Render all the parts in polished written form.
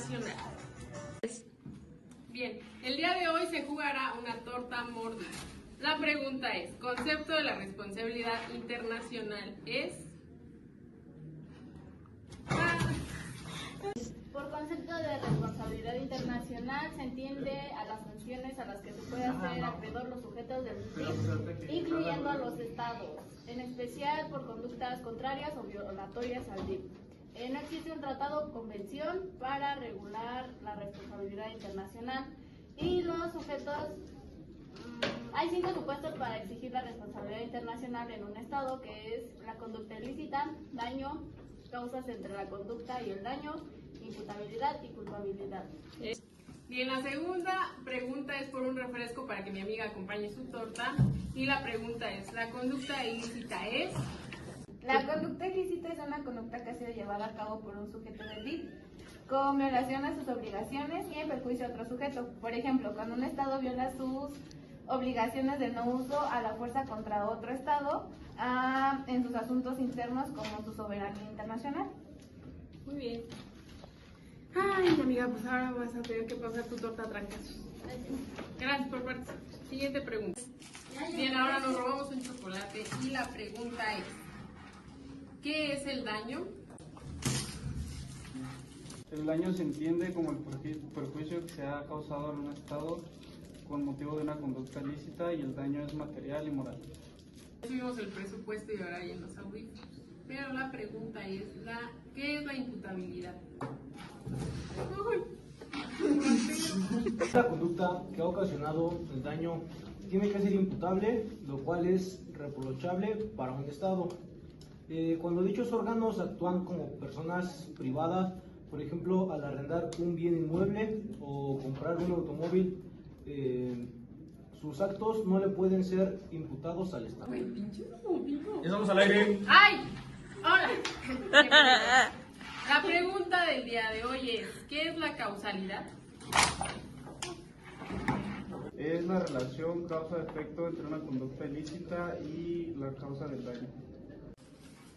internacional. Bien, el día de hoy se jugará una torta mordida. La pregunta es, concepto de la responsabilidad internacional es... Por concepto de responsabilidad internacional se entiende a las sanciones a las que se puede hacer acreedor los sujetos del DIP, incluyendo a los estados, en especial por conductas contrarias o violatorias al DIP. No existe un tratado o convención para regular la responsabilidad internacional y los sujetos... Hay 5 supuestos para exigir la responsabilidad internacional en un estado, que es la conducta ilícita, daño, causas entre la conducta y el daño, imputabilidad y culpabilidad. Bien, la segunda pregunta es por un refresco para que mi amiga acompañe su torta. Y la pregunta es, ¿la conducta ilícita es? La conducta ilícita es una conducta que ha sido llevada a cabo por un sujeto del DIP con violación a sus obligaciones y en perjuicio a otro sujeto. Por ejemplo, cuando un estado viola sus obligaciones de no uso a la fuerza contra otro estado en sus asuntos internos como su soberanía internacional. Muy bien. Ay, amiga, pues ahora vas a tener que pasar tu torta tranca. Gracias por participar. Siguiente pregunta. Bien, ahora nos robamos un chocolate y la pregunta es, ¿qué es el daño? El daño se entiende como el perjuicio que se ha causado en un estado con motivo de una conducta ilícita y el daño es material y moral. Subimos el presupuesto y ahora ya los audífonos. Pero la pregunta es, ¿qué es la imputabilidad? La conducta que ha ocasionado el daño tiene que ser imputable, lo cual es reprochable para un Estado. Cuando dichos órganos actúan como personas privadas, por ejemplo, al arrendar un bien inmueble o comprar un automóvil, sus actos no le pueden ser imputados al Estado. Estamos al aire. ¡Ay! ¡Hola! La pregunta del día de hoy es, ¿qué es la causalidad? Es la relación causa-efecto entre una conducta ilícita y la causa del daño.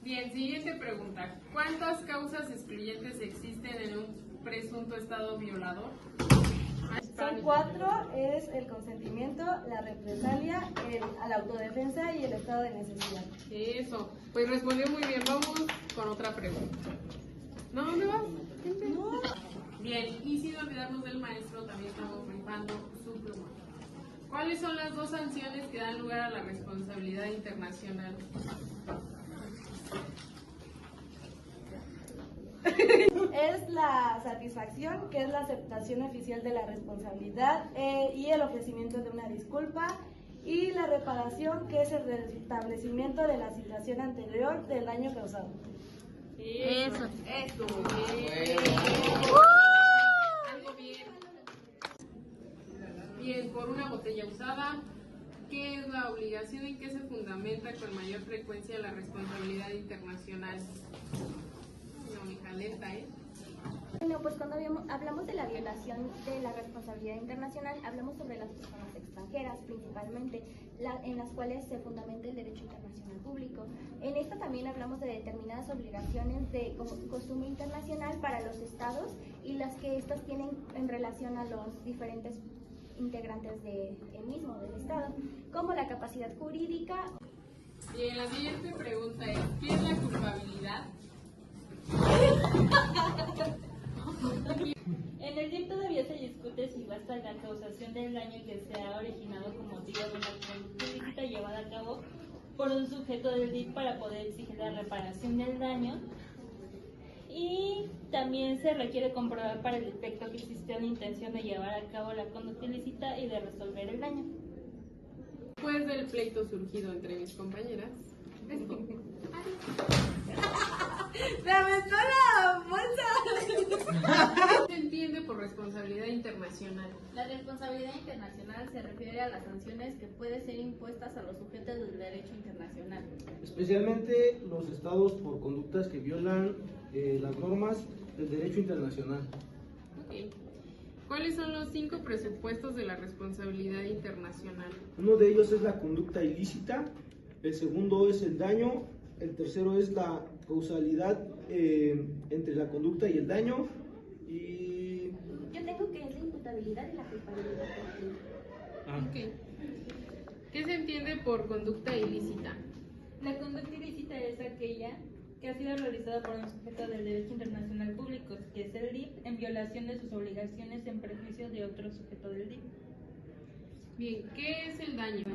Bien, siguiente pregunta. ¿Cuántas causas excluyentes existen en un presunto estado violador? Son 4, es el consentimiento, la represalia, la autodefensa y el estado de necesidad. Eso, pues respondió muy bien. Vamos con otra pregunta. ¿No? ¿Dónde vas? No. Bien, y sin olvidarnos del maestro, también estamos rifando su pluma. ¿Cuáles son las 2 sanciones que dan lugar a la responsabilidad internacional? Es la satisfacción, que es la aceptación oficial de la responsabilidad y el ofrecimiento de una disculpa, y la reparación, que es el restablecimiento de la situación anterior del daño causado. Eso. Bien. Algo bien. Bien, por una botella usada. ¿Qué es la obligación en que se fundamenta con mayor frecuencia la responsabilidad internacional? No, mi caleta, ¿eh? Bueno, pues cuando hablamos de la violación de la responsabilidad internacional, hablamos sobre las personas extranjeras, principalmente, en las cuales se fundamenta el derecho internacional público. En esta también hablamos de determinadas obligaciones de costumbre internacional para los estados y las que estas tienen en relación a los diferentes integrantes del estado, como la capacidad jurídica. Bien, la siguiente pregunta es, ¿qué es la culpabilidad? En el DIP todavía se discute si basta la causación del daño que se ha originado con motivo de una conducta ilícita llevada a cabo por un sujeto del DIP para poder exigir la reparación del daño, y también se requiere comprobar para el efecto que existió una intención de llevar a cabo la conducta ilícita y de resolver el daño. Después del pleito surgido entre mis compañeras, ¡Me aventó la bolsa! ¿qué se entiende por responsabilidad internacional? La responsabilidad internacional se refiere a las sanciones que pueden ser impuestas a los sujetos del derecho internacional. Especialmente los estados por conductas que violan las normas del derecho internacional. Okay. ¿Cuáles son los 5 presupuestos de la responsabilidad internacional? Uno de ellos es la conducta ilícita, el segundo es el daño, el tercero es la causalidad entre la conducta y el daño, y tengo que es la imputabilidad y la culpabilidad del delito. Ok. ¿Qué se entiende por conducta ilícita? La conducta ilícita es aquella que ha sido realizada por un sujeto del derecho internacional público, que es el DIP, en violación de sus obligaciones en perjuicio de otro sujeto del DIP. Bien, ¿qué es el daño?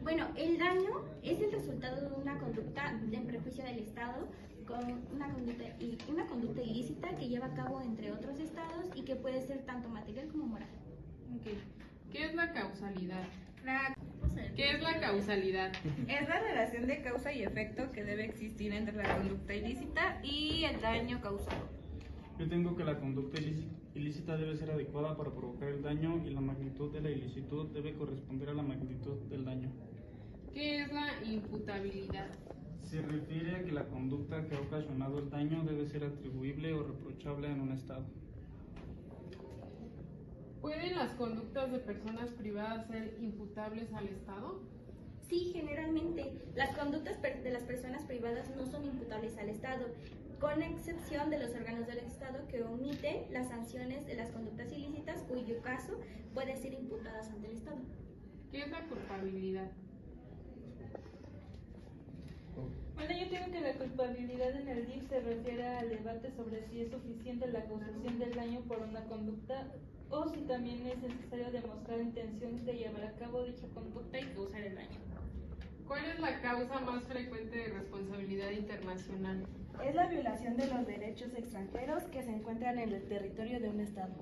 Bueno, el daño es el resultado de una conducta en perjuicio del Estado, con una conducta ilícita que lleva a cabo entre otros estados y que puede ser tanto material como moral. Ok. ¿Qué es la causalidad? ¿Qué es la causalidad? Es la relación de causa y efecto que debe existir entre la conducta ilícita y el daño causado. Yo tengo que la conducta ilícita debe ser adecuada para provocar el daño y la magnitud de la ilicitud debe corresponder a la magnitud del daño. ¿Qué es la imputabilidad? Se refiere a que la conducta que ha ocasionado el daño debe ser atribuible o reprochable en un estado. ¿Pueden las conductas de personas privadas ser imputables al Estado? Sí, generalmente las conductas de las personas privadas no son imputables al Estado, con excepción de los órganos del Estado que omiten las sanciones de las conductas ilícitas, cuyo caso puede ser imputadas ante el Estado. ¿Qué es la culpabilidad? Bueno, yo tengo que la culpabilidad en el DIF se refiere al debate sobre si es suficiente la causación del daño por una conducta o si también es necesario demostrar intención de llevar a cabo dicha conducta y causar el daño. ¿Cuál es la causa más frecuente de responsabilidad internacional? Es la violación de los derechos extranjeros que se encuentran en el territorio de un Estado.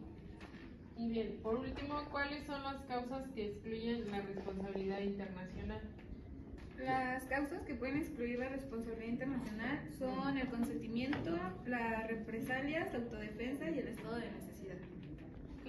Y bien, por último, ¿cuáles son las causas que excluyen la responsabilidad internacional? Las causas que pueden excluir la responsabilidad internacional son el consentimiento, las represalias, la autodefensa y el estado de necesidad. Ok.